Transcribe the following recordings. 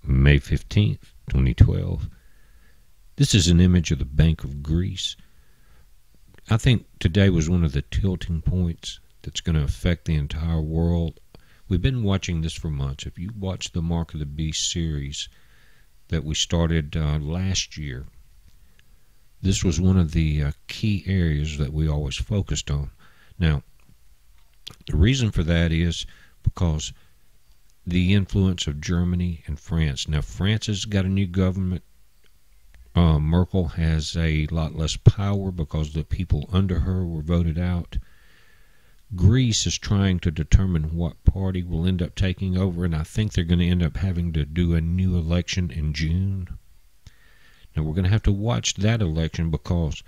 May 15th, 2012. This is an image of the Bank of Greece. I think today was one of the tilting points that's going to affect the entire world. We've been watching this for months. If you watched the Mark of the Beast series that we started last year, this was one of the key areas that we always focused on. Now, the reason for that is because the influence of Germany and France. Now, France has got a new government. Merkel has a lot less power because the people under her were voted out. Greece is trying to determine what party will end up taking over, and I think they're going to end up having to do a new election in June. Now, we're going to have to watch that election because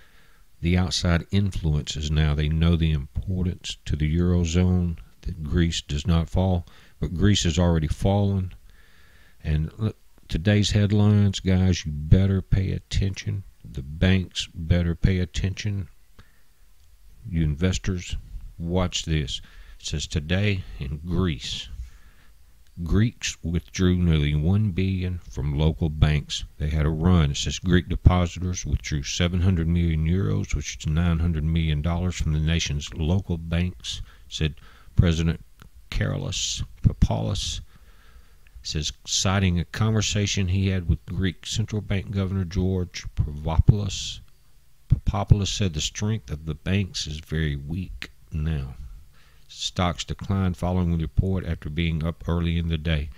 the outside influences now, they know the importance to the Eurozone, that Greece does not fall, but Greece has already fallen. And look, today's headlines, guys, you better pay attention. The banks better pay attention. You investors, watch this. It says today in Greece, Greeks withdrew nearly $1 billion from local banks. They had a run. It says Greek depositors withdrew 700 million euros, which is $900 million from the nation's local banks, said President Kyriakos Papoulis. Says, citing a conversation he had with Greek Central Bank Governor George Papoulis. Papoulis said the strength of the banks is very weak now. Stocks declined following the report after being up early in the day.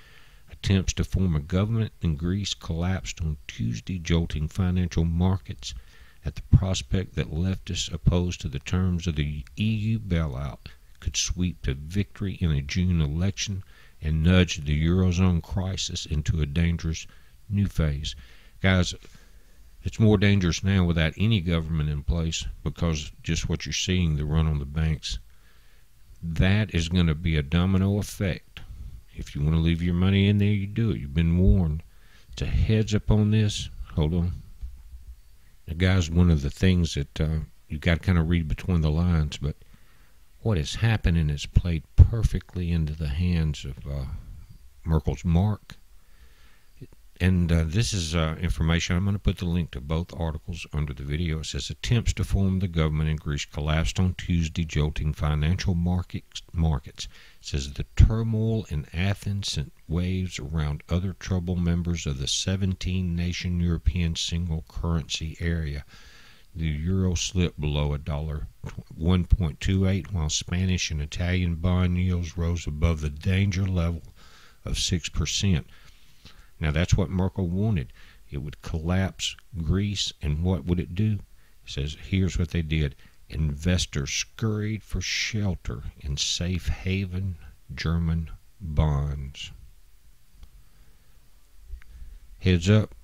Attempts to form a government in Greece collapsed on Tuesday, jolting financial markets at the prospect that leftists opposed to the terms of the EU bailout could sweep to victory in a June election and nudge the Eurozone crisis into a dangerous new phase. Guys, it's more dangerous now without any government in place because just what you're seeing, the run on the banks. That is going to be a domino effect. If you want to leave your money in there, you do it. You've been warned. It's a heads up on this. Hold on. Now, guys, one of the things that you got to kind of read between the lines, but what is happening is played perfectly into the hands of Merkel's mark. And this is information. I'm going to put the link to both articles under the video. It says, attempts to form the government in Greece collapsed on Tuesday, jolting financial markets. It says the turmoil in Athens sent waves around other troubled members of the 17-nation European single currency area. The euro slipped below $1.28, while Spanish and Italian bond yields rose above the danger level of 6%. Now, that's what Merkel wanted. It would collapse Greece, and what would it do? It says, here's what they did. Investors scurried for shelter in safe haven German bonds. Heads up.